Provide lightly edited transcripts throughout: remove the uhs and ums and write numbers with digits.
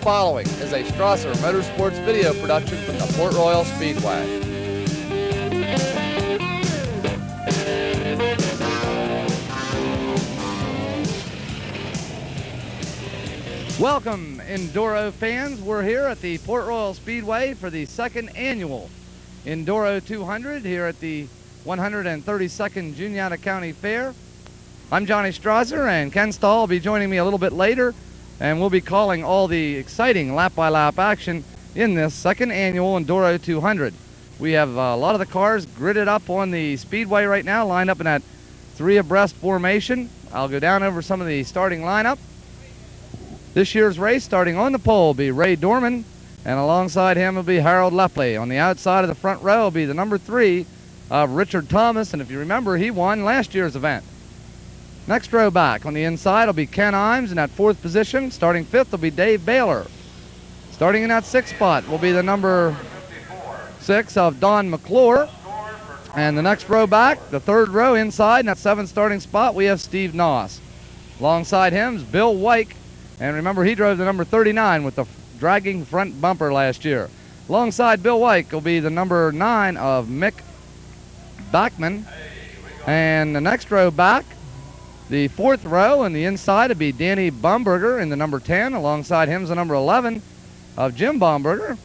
following is a Strawser Motorsports video production from the Port Royal Speedway. Welcome, Enduro fans. We're here at the Port Royal Speedway for the second annual Enduro 200 here at the 132nd Juniata County Fair. I'm Johnny Strawser, and Ken Stahl will be joining me a little bit later, and we'll be calling all the exciting lap-by-lap action in this second annual Enduro 200. We have a lot of the cars gridded up on the speedway right now, lined up in that three abreast formation. I'll go down over some of the starting lineup. This year's race, starting on the pole, will be Ray Dorman, and alongside him will be Harold Lepley. On the outside of the front row will be the number 3 of Richard Thomas, and if you remember, he won last year's event. Next row back on the inside will be Ken Imes in that 4th position. Starting 5th will be Dave Baylor. Starting in that 6th spot will be the number 6 of Don McClure. And the next row back, the 3rd row inside, in that 7th starting spot, we have Steve Noss. Alongside him is Bill Wyke. And remember, he drove the number 39 with the dragging front bumper last year. Alongside Bill Wyke will be the number 9 of Mick Bachman. And the next row back, the 4th row, and the inside will be Danny Baumberger in the number 10. Alongside him is the number 11 of Jim Baumberger.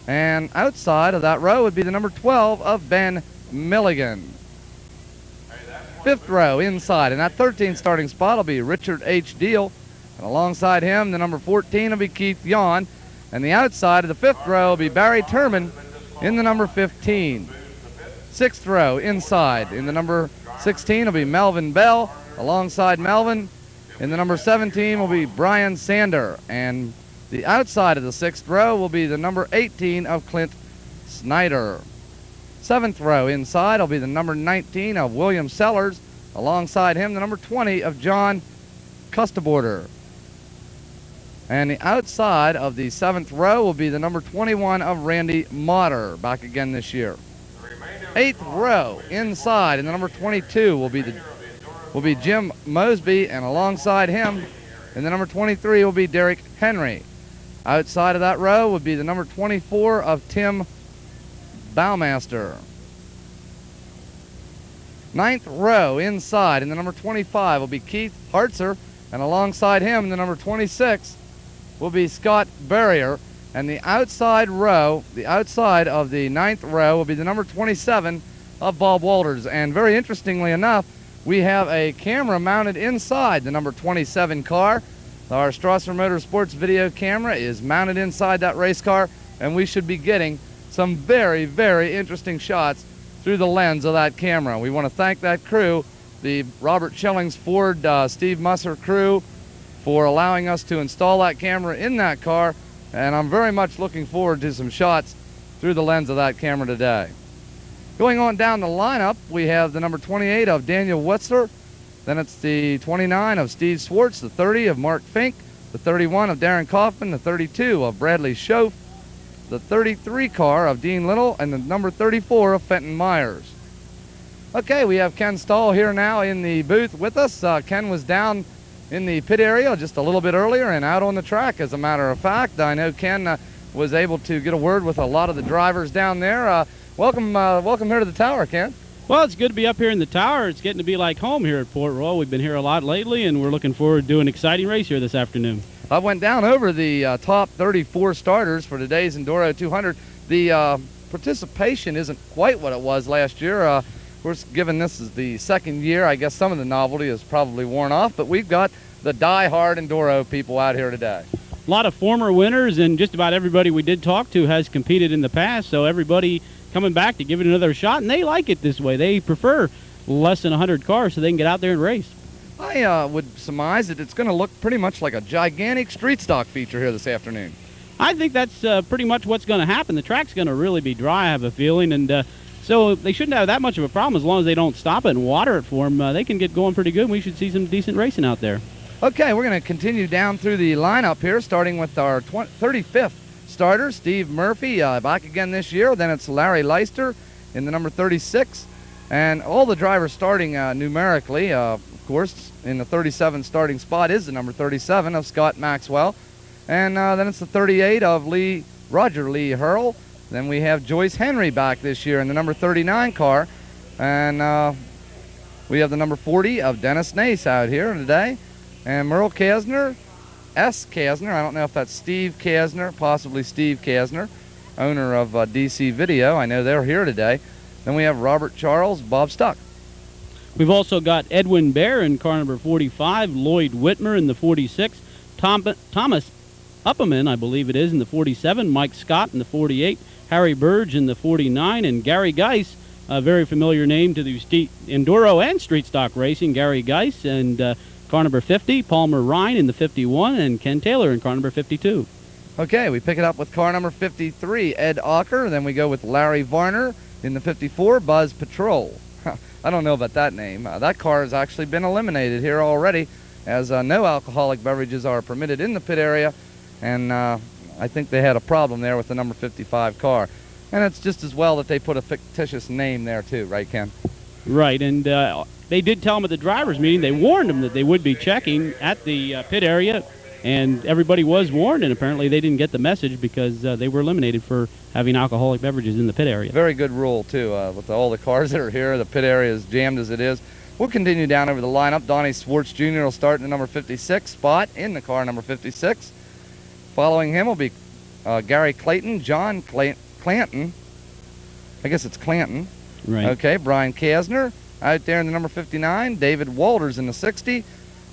And outside of that row would be the number 12 of Ben Milligan. 5th row inside, and that 13th starting spot will be Richard H. Deal. And alongside him, the number 14 will be Keith Yawn. And the outside of the 5th row will be Barry Turman in the number 15. 6th row inside, in the number 16 will be Melvin Bell. Alongside Melvin, in the number 17 will be Brian Sander. And the outside of the 6th row will be the number 18 of Clint Snyder. 7th row inside will be the number 19 of William Sellers. Alongside him, the number 20 of John Custaborder. And the outside of the 7th row will be the number 21 of Randy Motter, back again this year. 8th row inside, and the number 22 will be Jim Mosby, and alongside him, and the number 23 will be Derek Henry. Outside of that row would be the number 24 of Tim Baumaster. 9th row inside, and the number 25 will be Keith Hartzer, and alongside him, the number 26 will be Scott Barrier. And the outside row, the outside of the 9th row will be the number 27 of Bob Walters. And very interestingly enough, we have a camera mounted inside the number 27 car. Our Strawser Motorsports video camera is mounted inside that race car, and we should be getting some very, very interesting shots through the lens of that camera. We want to thank that crew, the Robert Schillings Ford Steve Musser crew, for allowing us to install that camera in that car, and I'm very much looking forward to some shots through the lens of that camera today. Going on down the lineup, we have the number 28 of Daniel Wetzler, then it's the 29 of Steve Swartz, the 30 of Mark Fink, the 31 of Darren Kaufman, the 32 of Bradley Schoaf, the 33 car of Dean Little, and the number 34 of Fenton Myers. Okay, we have Ken Stahl here now in the booth with us. Ken was down in the pit area just a little bit earlier and out on the track, as a matter of fact. I know Ken was able to get a word with a lot of the drivers down there. Welcome here to the tower, Ken. Well, it's good to be up here in the tower. It's getting to be like home here at Port Royal. We've been here a lot lately, and we're looking forward to an exciting race here this afternoon. I went down over the top 34 starters for today's Enduro 200. The participation isn't quite what it was last year. Of course, given this is the second year, I guess some of the novelty is probably worn off, but we've got the die-hard Enduro people out here today. A lot of former winners, and just about everybody we did talk to has competed in the past, so everybody coming back to give it another shot, and they like it this way. They prefer less than 100 cars so they can get out there and race. I would surmise that it's going to look pretty much like a gigantic street stock feature here this afternoon. I think that's pretty much what's going to happen. The track's going to really be dry, I have a feeling, and so they shouldn't have that much of a problem as long as they don't stop it and water it for them. They can get going pretty good. We should see some decent racing out there. Okay, we're going to continue down through the lineup here, starting with our 35th starter, Steve Murphy, back again this year. Then it's Larry Leister in the number 36. And all the drivers starting numerically, of course, in the 37th starting spot is the number 37 of Scott Maxwell. And then it's the 38 of Roger Lee Hurl. Then we have Joyce Henry back this year in the number 39 car. And we have the number 40 of Dennis Nace out here today. And Merle Kasner, S. Kasner, I don't know if that's Steve Kasner, possibly Steve Kasner, owner of DC Video. I know they're here today. Then we have Robert Charles, Bob Stuck. We've also got Edwin Bear in car number 45, Lloyd Whitmer in the 46, Thomas Upperman, I believe it is, in the 47, Mike Scott in the 48, Harry Burge in the 49, and Gary Geis, a very familiar name to the Enduro and Street Stock Racing, Gary Geis, and car number 50, Palmer Ryan in the 51, and Ken Taylor in car number 52. Okay, we pick it up with car number 53, Ed Ocker. Then we go with Larry Varner in the 54, Buzz Patrol. I don't know about that name. That car has actually been eliminated here already, as no alcoholic beverages are permitted in the pit area, and I think they had a problem there with the number 55 car. And it's just as well that they put a fictitious name there too, right, Ken? Right, and they did tell them at the drivers' meeting, they warned them that they would be checking at the pit area, and everybody was warned, and apparently they didn't get the message because they were eliminated for having alcoholic beverages in the pit area. Very good rule, too, with all the cars that are here. The pit area is jammed as it is. We'll continue down over the lineup. Donnie Swartz Jr. will start in the number 56 spot in the car number 56. Following him will be Gary Clayton, John Clanton. I guess it's Clanton. Right. Okay, Brian Kasner out there in the number 59. David Walters in the 60.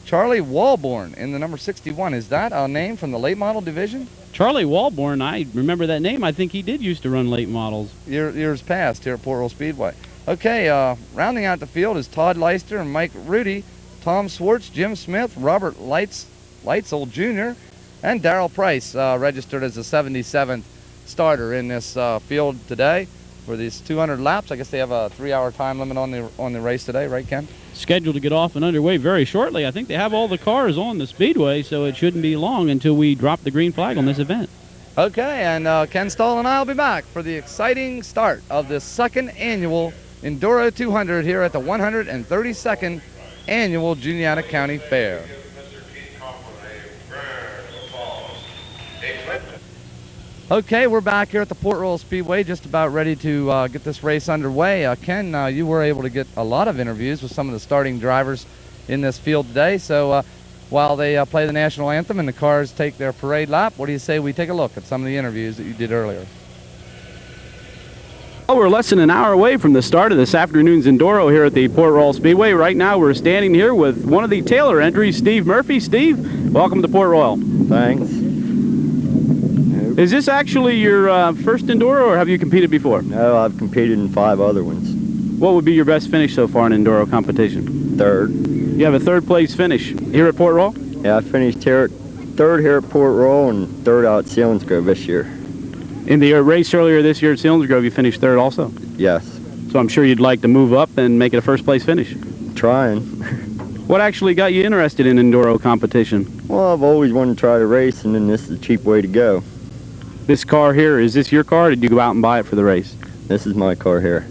Charlie Walborn in the number 61. Is that a name from the late model division? Charlie Walborn, I remember that name. I think he did used to run late models. Years past here at Port Royal Speedway. Okay, rounding out the field is Todd Leister and Mike Rudy, Tom Swartz, Jim Smith, Robert Leitzel Jr., and Darrell Price, registered as the 77th starter in this field today for these 200 laps. I guess they have a 3-hour time limit on the race today, right, Ken? Scheduled to get off and underway very shortly. I think they have all the cars on the speedway, so it shouldn't be long until we drop the green flag on this event. Okay, and Ken Stahl and I will be back for the exciting start of the second annual Enduro 200 here at the 132nd Annual Juniata County Fair. Okay, we're back here at the Port Royal Speedway, just about ready to get this race underway. Ken, you were able to get a lot of interviews with some of the starting drivers in this field today. So while they play the national anthem and the cars take their parade lap, what do you say we take a look at some of the interviews that you did earlier? Well, we're less than an hour away from the start of this afternoon's Enduro here at the Port Royal Speedway. Right now we're standing here with one of the Taylor entries, Steve Murphy. Steve, welcome to Port Royal. Thanks. Is this actually your first Enduro, or have you competed before? No, I've competed in 5 other ones. What would be your best finish so far in Enduro competition? Third. You have a 3rd place finish here at Port Royal? Yeah, I finished here 3rd here at Port Royal and 3rd out at Selinsgrove this year. In the race earlier this year at Selinsgrove, you finished 3rd also? Yes. So I'm sure you'd like to move up and make it a 1st place finish. Trying. What actually got you interested in Enduro competition? Well, I've always wanted to try to race, and then this is a cheap way to go. This car here, is this your car, or did you go out and buy it for the race? This is my car here.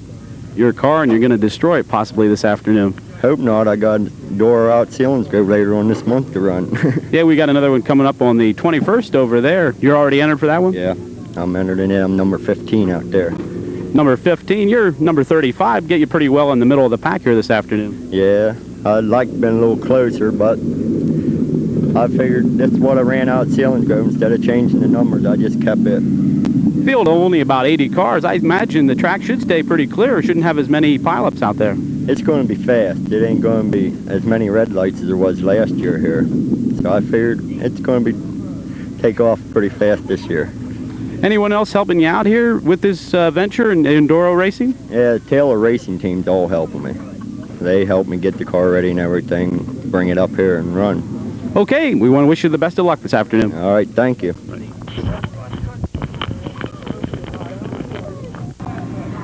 Your car, and you're going to destroy it possibly this afternoon. Hope not. I got Enduro out at Selinsgrove later on this month to run. Yeah, we got another one coming up on the 21st over there. You're already entered for that one? Yeah, I'm entered in it. I'm number 15 out there. Number 15, you're number 35. Get you pretty well in the middle of the pack here this afternoon. Yeah, I'd like to have been a little closer, but I figured that's what I ran out at Selinsgrove. Instead of changing the numbers, I just kept it. Field only about 80 cars. I imagine the track should stay pretty clear. It shouldn't have as many pileups out there. It's going to be fast. It ain't going to be as many red lights as there was last year here. So I figured it's going to take off pretty fast this year. Anyone else helping you out here with this venture in Enduro racing? Yeah, the Taylor Racing team's all helping me. They help me get the car ready and everything, bring it up here and run. Okay, we want to wish you the best of luck this afternoon. All right, thank you.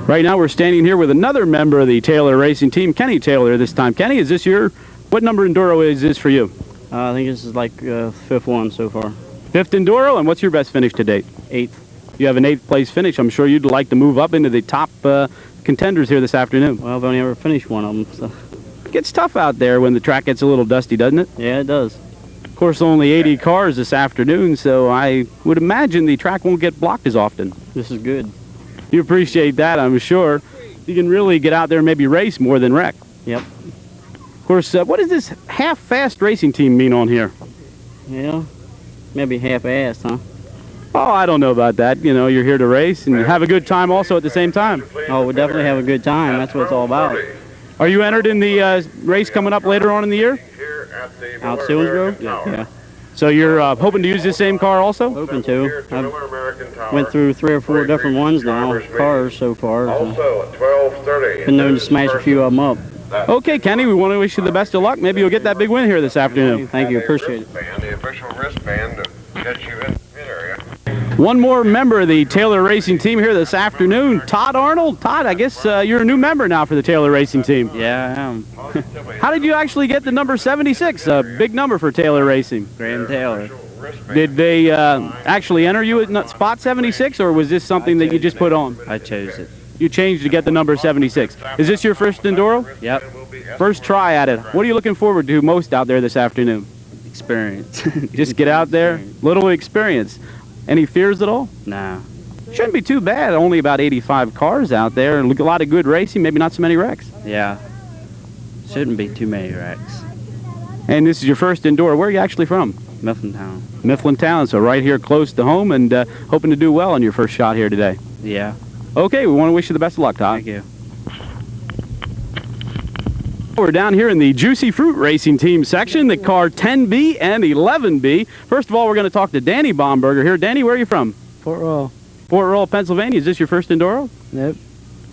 Right now we're standing here with another member of the Taylor Racing team, Kenny Taylor this time. Kenny, is this what number Enduro is this for you? I think this is like 5th one so far. 5th Enduro, and what's your best finish to date? 8th. You have an 8th place finish. I'm sure you'd like to move up into the top contenders here this afternoon. Well, I've only ever finished one of them. So. It gets tough out there when the track gets a little dusty, doesn't it? Yeah, it does. course, only 80 cars this afternoon, so I would imagine the track won't get blocked as often. This is good. You appreciate that, I'm sure. You can really get out there and maybe race more than wreck. Yep. Of course, what does this half-fast racing team mean on here? Yeah. Maybe half-assed, huh? Oh, I don't know about that. You know, you're here to race and have a good time also at the same time. Oh, we'll definitely have a good time. That's what it's all about. Are you entered in the race coming up later on in the year? Out Silsgrove? Yeah. So you're hoping to use this same car also? Hoping to. I've went through 3 or 4 different ones now, cars so far. So been known to smash a few of them up. Okay, Kenny, we want to wish you the best of luck. Maybe you'll get that big win here this afternoon. Thank you, appreciate it. The official wristband to get you in the pit area. One more member of the Taylor Racing team here this afternoon, Todd Arnold. Todd, I guess you're a new member now for the Taylor Racing team. Yeah, I am. How did you actually get the number 76? A big number for Taylor Racing. Graham Taylor. Did they actually enter you at spot 76, or was this something that you just put on? I chose it. You changed to get the number 76. Is this your first Enduro? Yep. First try at it. What are you looking forward to most out there this afternoon? Experience. Just get out there, little experience. Any fears at all? Nah. Shouldn't be too bad. Only about 85 cars out there. A lot of good racing, maybe not so many wrecks. Yeah. Shouldn't be too many wrecks. And this is your first Enduro. Where are you actually from? Mifflintown. Mifflintown, so right here close to home, and hoping to do well on your first shot here today. Yeah. Okay, we want to wish you the best of luck, Todd. Thank you. We're down here in the Juicy Fruit Racing Team section, the car 10B and 11B. First of all, we're going to talk to Danny Baumberger here. Danny, where are you from? Port Royal. Port Royal, Pennsylvania. Is this your first Enduro? Nope.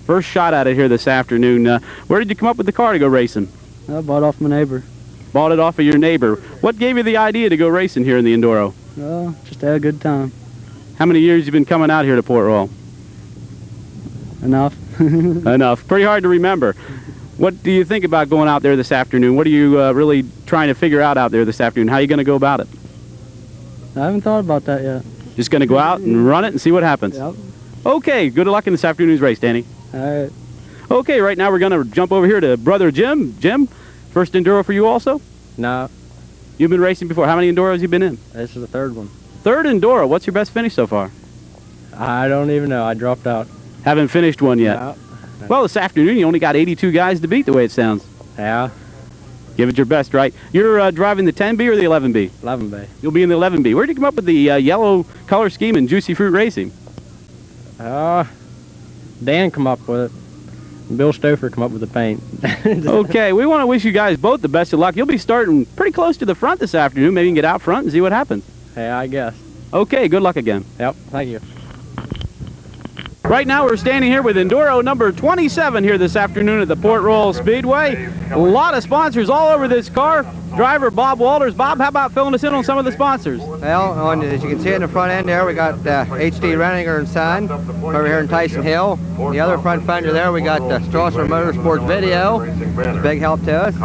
First shot at it here this afternoon. Where did you come up with the car to go racing? I bought off my neighbor. Bought it off of your neighbor. What gave you the idea to go racing here in the Enduro? Just had a good time. How many years you been coming out here to Port Royal? Enough. Enough. Pretty hard to remember. What do you think about going out there this afternoon? What are you really trying to figure out there this afternoon? How are you going to go about it? I haven't thought about that yet. Just going to go out and run it and see what happens? Yep. Okay, good luck in this afternoon's race, Danny. All right. Okay, right now we're going to jump over here to brother Jim. Jim, first Enduro for you also? No, You've been racing before. How many Enduros have you been in? this is the third one. Third Enduro. What's your best finish so far? I don't even know. I dropped out. Haven't finished one yet. No. Well, this afternoon you only got 82 guys to beat the way it sounds. Yeah, Give it your best, right? You're driving the 10B or the 11B? 11 bay. You'll be in the 11B. Where did you come up with the yellow color scheme in Juicy Fruit Racing? Dan come up with it. Bill Stouffer come up with the paint. Okay, we want to wish you guys both the best of luck. You'll be starting pretty close to the front this afternoon. Maybe you can get out front and see what happens. Yeah, I guess. Okay, good luck again. Yep, thank you. Right now we're standing here with Enduro number 27 here this afternoon at the Port Royal Speedway. A lot of sponsors all over this car. Driver Bob Walters. Bob, how about filling us in on some of the sponsors? Well, as you can see in the front end there, we got HD Renninger and Son over here in Tyson Hill. The other front fender there, we got Strawser Motorsports Video. It's a big help to us.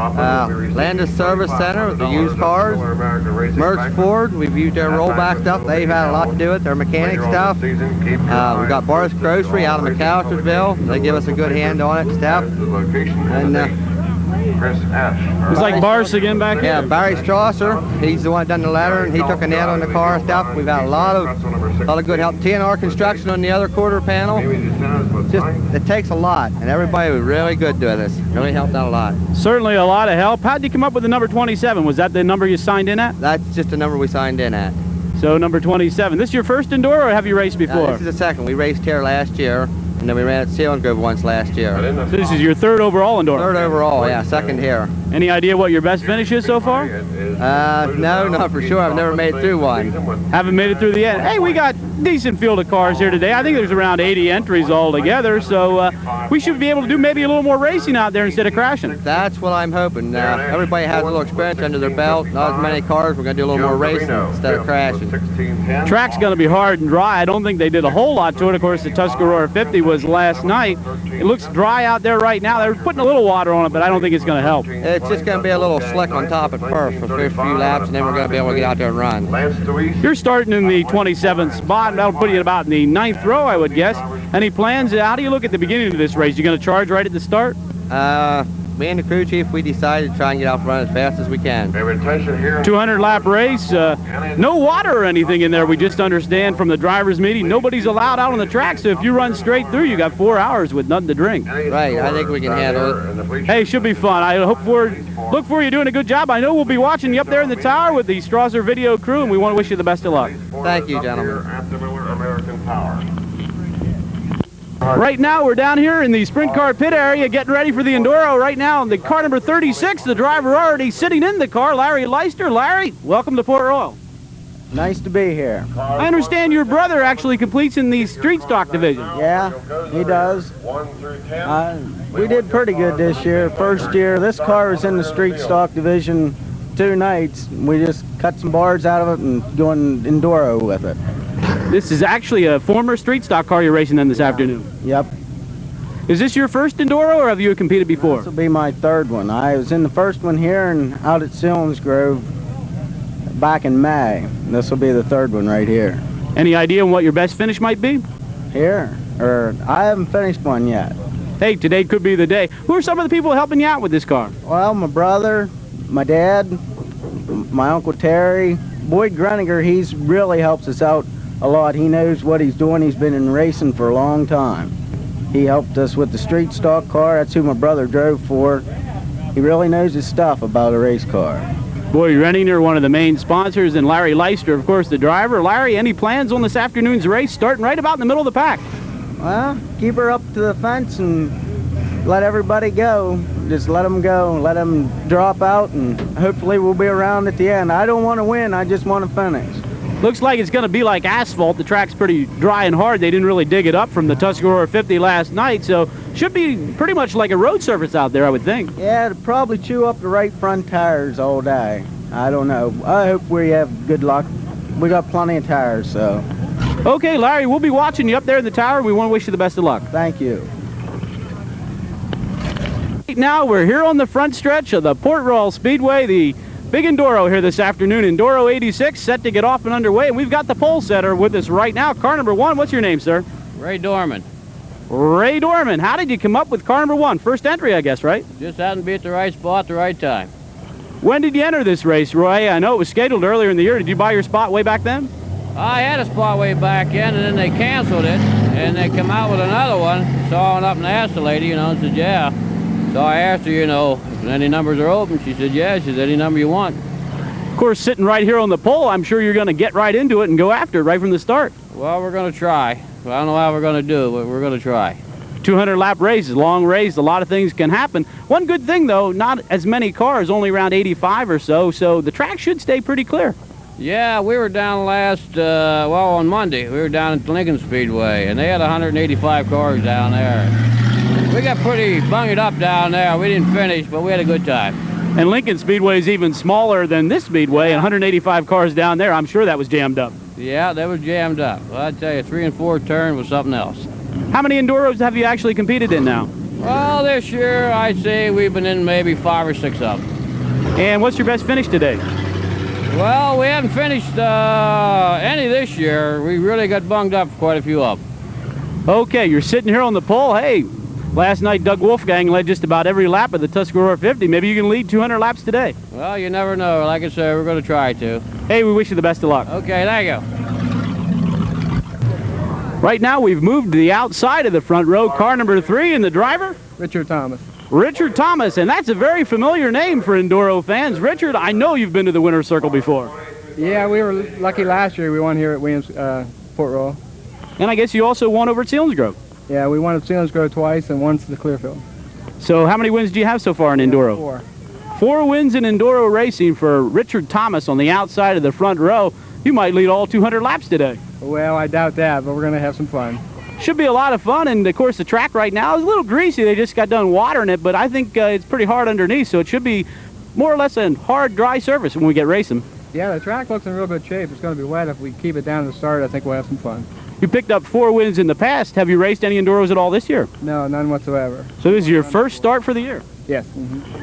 Landis Service Center with the used cars. Merckx Ford, we've used their rollback stuff. They've had a lot to do with their mechanic stuff. We've got Bar's Grocery out of McAllistersville. They give us a good hand on it and stuff. And It's like Bars again back here? yeah, Barry Strawser, he's the one that done the letter, and he took a net on the car and stuff. We've had a lot of good help. TNR Construction on the other quarter panel. It takes a lot, and everybody was really good to this. Really helped out a lot. Certainly a lot of help. How did you come up with the number 27? Was that the number you signed in at? That's just the number we signed in at. So number 27. This your first Enduro, or have you raced before? This is the second. We raced here last year, and then we ran at Selinsgrove once last year. So this is your third overall Enduro? Third overall, yeah, second here. Any idea what your best finish is so far? No, not for sure. I've never made it through one. Haven't made it through the end. Hey, we got decent field of cars here today. I think there's around 80 entries altogether, so we should be able to do maybe a little more racing out there instead of crashing. That's what I'm hoping. Everybody has a little experience under their belt. Not as many cars. We're going to do a little more racing instead of crashing. Track's going to be hard and dry. I don't think they did a whole lot to it. Of course, the Tuscarora 50 was last night. It looks dry out there right now. They're putting a little water on it, but I don't think it's going to help. It's just going to be a little slick on top at first for the first few laps, and then we're going to be able to get out there and run. You're starting in the 27th spot. That'll put you about in the 9th row, I would guess. Any plans? How do you look at the beginning of this race? You going to charge right at the start? me and the crew chief, we decided to try and get out front as fast as we can. 200-lap race, no water or anything in there. We just understand from the driver's meeting, nobody's allowed out on the track, so if you run straight through, you got 4 hours with nothing to drink. Right, I think we can handle it. Hey, should be fun. I look for you doing a good job. I know we'll be watching you up there in the tower with the Strawser video crew, and we want to wish you the best of luck. Thank you, gentlemen. Right now, we're down here in the sprint car pit area getting ready for the Enduro. Right now, the car number 36, the driver already sitting in the car, Larry Leister. Larry, welcome to Port Royal. Nice to be here. I understand your brother actually completes in the street stock division. Yeah, he does. We did pretty good this year. First year, this car was in the street stock division 2 nights. We just cut some bars out of it and going Enduro with it. This is actually a former street stock car you're racing in this afternoon. Yep. Is this your first Enduro, or have you competed before? This will be my 3rd one. I was in the first one here and out at Selinsgrove back in May. This will be the 3rd one right here. Any idea on what your best finish might be? Here? I haven't finished one yet. Hey, today could be the day. Who are some of the people helping you out with this car? Well, my brother, my dad, my Uncle Terry. Boyd Greniger, he's really helps us out a lot. He knows what he's doing. He's been in racing for a long time. He helped us with the street stock car. That's who my brother drove for. He really knows his stuff about a race car. Boyd Greniger, one of the main sponsors, and Larry Leister, of course, the driver. Larry, any plans on this afternoon's race, starting right about in the middle of the pack? Well, keep her up to the fence and let everybody go. Just let them go, let them drop out, and hopefully we'll be around at the end. I don't want to win, I just want to finish. Looks like it's going to be like asphalt. The track's pretty dry and hard. They didn't really dig it up from the Tuscarora 50 last night, so should be pretty much like a road surface out there, I would think. Yeah, it'll probably chew up the right front tires all day. I don't know. I hope we have good luck. We got plenty of tires, so. Okay, Larry, we'll be watching you up there in the tower. We want to wish you the best of luck. Thank you. Right now, we're here on the front stretch of the Port Royal Speedway, the big Enduro here this afternoon. Enduro 86 set to get off and underway, and we've got the pole setter with us right now. Car number 1, what's your name, sir? Ray Dorman. Ray Dorman. How did you come up with car number 1? First entry, I guess, right? Just happened to be at the right spot at the right time. When did you enter this race, Roy? I know it was scheduled earlier in the year. Did you buy your spot way back then? I had a spot way back in, and then they canceled it, and they come out with another one. So I went up and asked the lady, and said, yeah. So I asked her, if any numbers are open. She said, yeah. She said, any number you want. Of course, sitting right here on the pole, I'm sure you're going to get right into it and go after it right from the start. Well, we're going to try. I don't know how we're going to do, but we're going to try. 200-lap races, long race, a lot of things can happen. One good thing, though, not as many cars, only around 85 or so the track should stay pretty clear. Yeah, we were down on Monday, we were down at the Milligan Speedway, and they had 185 cars down there. We got pretty bunged up down there. We didn't finish, but we had a good time. And Lincoln Speedway is even smaller than this Speedway, and 185 cars down there. I'm sure that was jammed up. Yeah, that was jammed up. Well, I tell you, 3 and 4 turn was something else. How many Enduros have you actually competed in now? Well, this year, I'd say we've been in maybe 5 or 6 of them. And what's your best finish today? Well, we haven't finished any this year. We really got bunged up for quite a few of them. Okay, you're sitting here on the pole. Hey, last night Doug Wolfgang led just about every lap of the Tuscarora 50. Maybe you can lead 200 laps today. Well, you never know. Like I said, we're going to try to. Hey, we wish you the best of luck. Okay, thank you. Right now, we've moved to the outside of the front row. Car number 3, and the driver? Richard Thomas. Richard Thomas, and that's a very familiar name for Enduro fans. Richard, I know you've been to the winner's circle before. Yeah, we were lucky last year. We won here at Williams, Port Royal. And I guess you also won over at Selinsgrove. Yeah, we won at Selinsgrove twice and once at the Clearfield. So how many wins do you have so far in Enduro? 4. 4 wins in Enduro racing for Richard Thomas on the outside of the front row. You might lead all 200 laps today. Well, I doubt that, but we're going to have some fun. Should be a lot of fun, and of course the track right now is a little greasy. They just got done watering it, but I think it's pretty hard underneath, so it should be more or less a hard, dry surface when we get racing. Yeah, the track looks in real good shape. It's going to be wet. If we keep it down to the start, I think we'll have some fun. You picked up 4 wins in the past. Have you raced any Enduros at all this year? No, none whatsoever. So this is your first start for the year? Yes.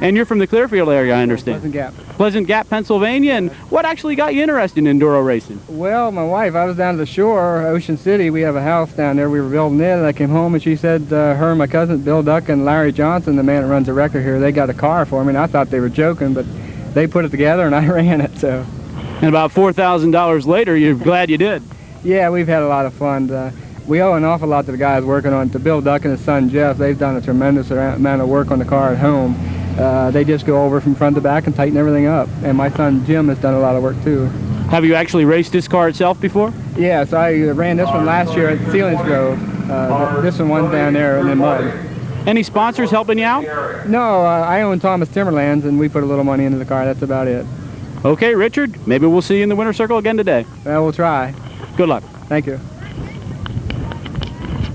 And you're from the Clearfield area, I understand. Pleasant Gap. Pleasant Gap, Pennsylvania. And what actually got you interested in enduro racing? Well, my wife, I was down to the shore, Ocean City. We have a house down there. We were building it, and I came home, and she said her and my cousin, Bill Duck and Larry Johnson, the man that runs the record here, they got a car for me, and I thought they were joking, but they put it together, and I ran it, so. And about $4,000 later, you're glad you did. Yeah, we've had a lot of fun. We owe an awful lot to the guys working on it. To Bill Duck and his son Jeff, they've done a tremendous amount of work on the car at home. They just go over from front to back and tighten everything up. And my son Jim has done a lot of work too. Have you actually raced this car itself before? Yes, I ran this one last year at Selinsgrove. This one down there in the mud. Any sponsors helping you out? No, I own Thomas Timberlands, and we put a little money into the car. That's about it. Okay, Richard, maybe we'll see you in the winner's circle again today. Well, we'll try. Good luck. Thank you.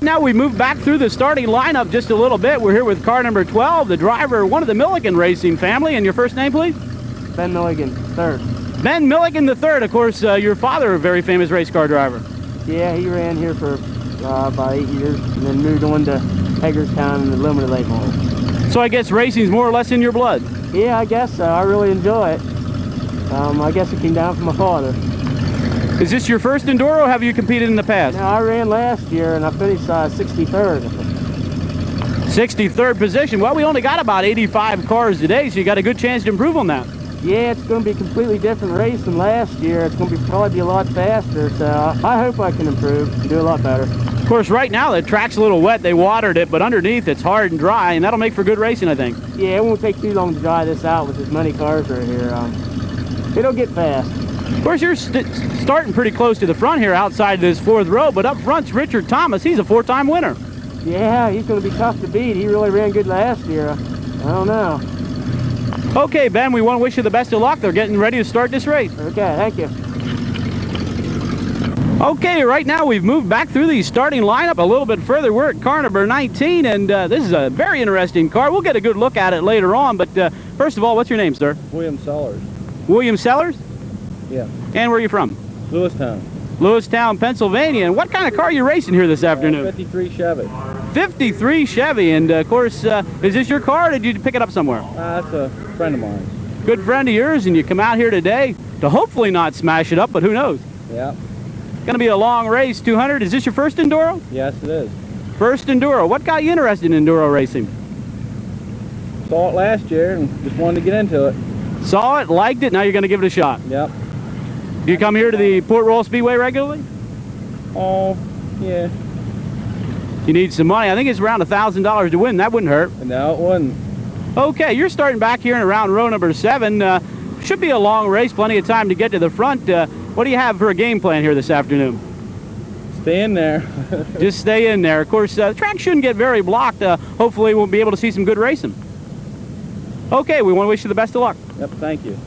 Now we move back through the starting lineup just a little bit. We're here with car number 12, the driver, one of the Milligan racing family. And your first name, please? Ben Milligan, third. Ben Milligan the third. Of course, your father, a very famous race car driver. Yeah, he ran here for about 8 years and then moved on to Hagerstown and the Limited Lake Hall. So I guess racing's more or less in your blood? Yeah, I guess so. I really enjoy it. I guess it came down from my father. Is this your first Enduro, or have you competed in the past? No, I ran last year and I finished 63rd. 63rd position. Well, we only got about 85 cars today, so you got a good chance to improve on that. Yeah, it's going to be a completely different race than last year. It's going to probably be a lot faster, so I hope I can improve and do a lot better. Of course, right now the track's a little wet. They watered it, but underneath it's hard and dry, and that'll make for good racing, I think. Yeah, it won't take too long to dry this out with as many cars right here. It'll get fast. Of course, you're starting pretty close to the front here outside this fourth row, but up front's Richard Thomas. He's a four-time winner. Yeah, he's going to be tough to beat. He really ran good last year. I don't know. Okay, Ben, we want to wish you the best of luck. They're getting ready to start this race. Okay, thank you. Okay, right now we've moved back through the starting lineup a little bit further. We're at car number 19, and this is a very interesting car. We'll get a good look at it later on, but first of all, what's your name, sir? William Sellers. William Sellers? Yeah. And where are you from? Lewistown. Lewistown, Pennsylvania. And what kind of car are you racing here this afternoon? 53 Chevy. 53 Chevy, and of course, is this your car, or did you pick it up somewhere? That's a friend of mine. Good friend of yours, and you come out here today to hopefully not smash it up, but who knows? Yeah. Going to be a long race, 200. Is this your first Enduro? Yes, it is. First Enduro. What got you interested in Enduro racing? Saw it last year and just wanted to get into it. Saw it, liked it, now you're going to give it a shot. Yep. Do you come here to the Port Royal Speedway regularly? Oh, yeah. You need some money. I think it's around $1,000 to win. That wouldn't hurt. No, it wouldn't. Okay, you're starting back here in around row number 7. Should be a long race, plenty of time to get to the front. What do you have for a game plan here this afternoon? Stay in there. Just stay in there. Of course, the track shouldn't get very blocked. Hopefully we'll be able to see some good racing. Okay, we want to wish you the best of luck. Yep, thank you.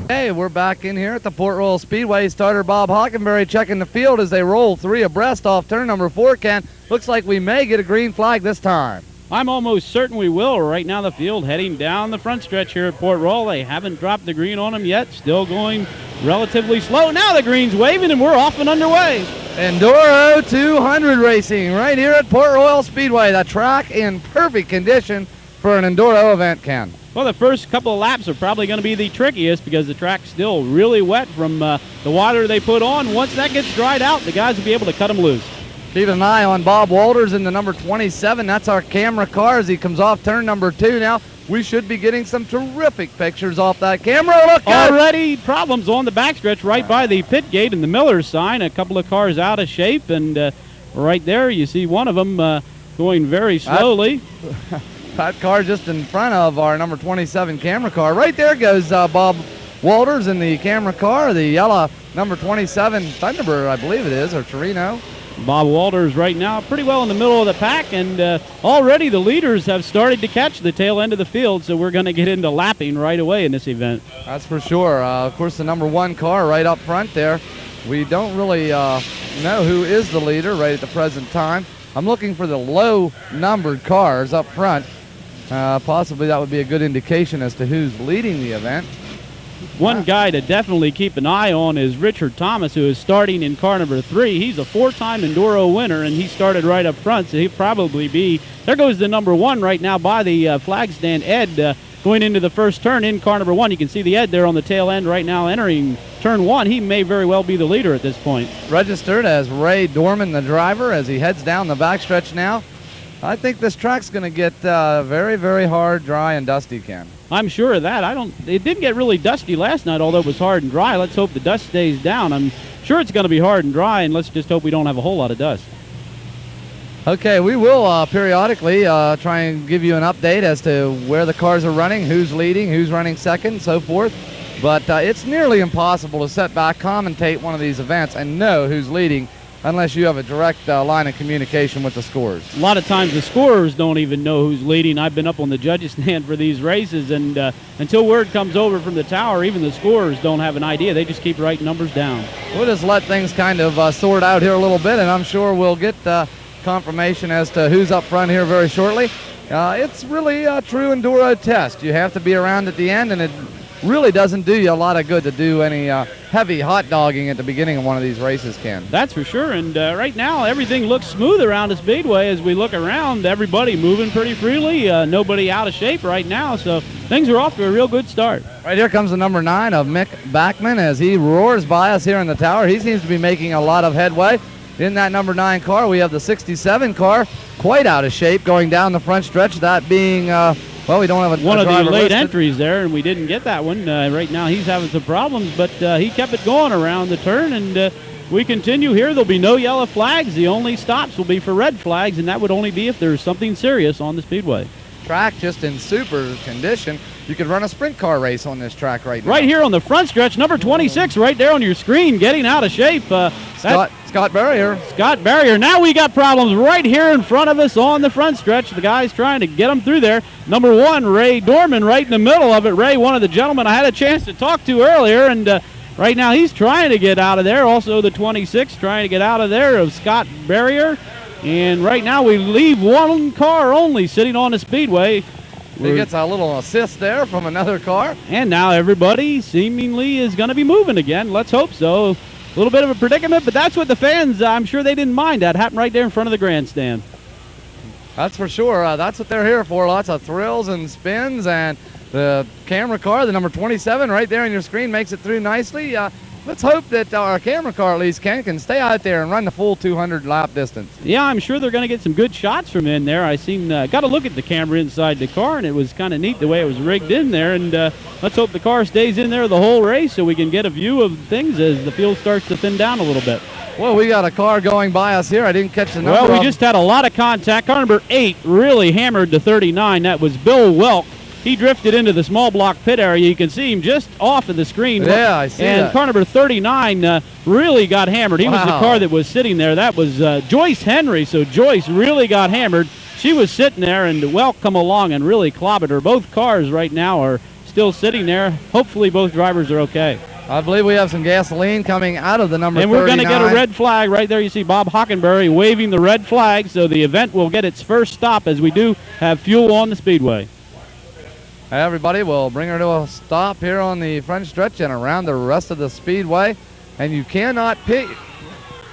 Hey, we're back in here at the Port Royal Speedway. Starter Bob Hockenberry checking the field as they roll 3 abreast off turn number 4. Ken, looks like we may get a green flag this time. I'm almost certain we will. Right now the field heading down the front stretch here at Port Royal. They haven't dropped the green on them yet. Still going relatively slow. Now the green's waving and we're off and underway. Enduro 200 racing right here at Port Royal Speedway. The track in perfect condition for an Enduro event, Ken. Well, the first couple of laps are probably going to be the trickiest because the track's still really wet from the water they put on. Once that gets dried out, the guys will be able to cut them loose. Keeping an eye on Bob Walters in the number 27. That's our camera car as he comes off turn number 2 now. We should be getting some terrific pictures off that camera. Look already problems on the backstretch right by the pit gate and the Miller sign. A couple of cars out of shape, and right there you see one of them going very slowly. That car just in front of our number 27 camera car. Right there goes Bob Walters in the camera car, the yellow number 27 Thunderbird, I believe it is, or Torino. Bob Walters right now pretty well in the middle of the pack, and already the leaders have started to catch the tail end of the field, so we're going to get into lapping right away in this event. That's for sure. Of course, the number 1 car right up front there. We don't really know who is the leader right at the present time. I'm looking for the low-numbered cars up front. Possibly that would be a good indication as to who's leading the event. One guy to definitely keep an eye on is Richard Thomas, who is starting in car number 3. He's a 4-time Enduro winner, and he started right up front, so he'll probably be... There goes the number 1 right now by the flag stand, Ed, going into the first turn in car number 1. You can see the Ed there on the tail end right now entering turn 1. He may very well be the leader at this point. Registered as Ray Dorman, the driver, as he heads down the backstretch now. I think this track's going to get very, very hard, dry, and dusty, Ken. I'm sure of that. It didn't get really dusty last night, although it was hard and dry. Let's hope the dust stays down. I'm sure it's going to be hard and dry, and let's just hope we don't have a whole lot of dust. Okay, we will periodically try and give you an update as to where the cars are running, who's leading, who's running second, so forth. But it's nearly impossible to sit back, commentate one of these events, and know who's leading unless you have a direct line of communication with the scorers. A lot of times the scorers don't even know who's leading. I've been up on the judges' stand for these races, and until word comes over from the tower, even the scorers don't have an idea. They just keep writing numbers down. We'll just let things kind of sort out here a little bit, and I'm sure we'll get confirmation as to who's up front here very shortly. It's really a true Enduro test. You have to be around at the end, and it really doesn't do you a lot of good to do any heavy hot dogging at the beginning of one of these races, Ken. That's for sure, and right now everything looks smooth around the speedway. As we look around, everybody moving pretty freely, nobody out of shape right now, so things are off to a real good start. Right here comes the number 9 of Mick Backman as he roars by us here in the tower. He seems to be making a lot of headway. In that number 9 car, we have the 67 car, quite out of shape, going down the front stretch, that being... well, we don't have one of the late listed. entries there, and we didn't get that one. Right now he's having some problems, but he kept it going around the turn, and we continue here. There'll be no yellow flags. The only stops will be for red flags, and that would only be if there's something serious on the speedway. Track just in super condition. You could run a sprint car race on this track right now. Right here on the front stretch, number 26 right there on your screen, getting out of shape. Scott Barrier. Scott Barrier. Now we got problems right here in front of us on the front stretch. The guy's trying to get them through there. Number 1, Ray Dorman, right in the middle of it. Ray, one of the gentlemen I had a chance to talk to earlier, and right now he's trying to get out of there. Also the 26 trying to get out of there of Scott Barrier. And right now we leave one car only sitting on the speedway. He gets a little assist there from another car. And now everybody seemingly is going to be moving again. Let's hope so. A little bit of a predicament, but that's what the fans, I'm sure they didn't mind. That happened right there in front of the grandstand. That's for sure. That's what they're here for. Lots of thrills and spins. And the camera car, the number 27 right there on your screen, makes it through nicely. Let's hope that our camera car, at least, can stay out there and run the full 200 lap distance. Yeah, I'm sure they're going to get some good shots from in there. I seen, got to look at the camera inside the car, and it was kind of neat the way it was rigged in there. And let's hope the car stays in there the whole race so we can get a view of things as the field starts to thin down a little bit. Well, we got a car going by us here. I didn't catch the number. Well, we just had a lot of contact. Car number 8 really hammered the 39. That was Bill Welk. He drifted into the small block pit area. You can see him just off of the screen. Yeah, I see and that. Car number 39 really got hammered. He was the car that was sitting there. That was Joyce Henry, so Joyce really got hammered. She was sitting there, and Welk come along and really clobbered her. Both cars right now are still sitting there. Hopefully both drivers are okay. I believe we have some gasoline coming out of the number 39. And we're going to get a red flag right there. You see Bob Hockenberry waving the red flag, so the event will get its first stop as we do have fuel on the speedway. Everybody, will bring her to a stop here on the front stretch and around the rest of the speedway. And you cannot pit.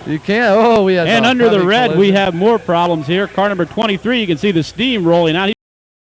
You can't. Oh, we had. And under the red, we have more problems here. Car number 23, you can see the steam rolling out.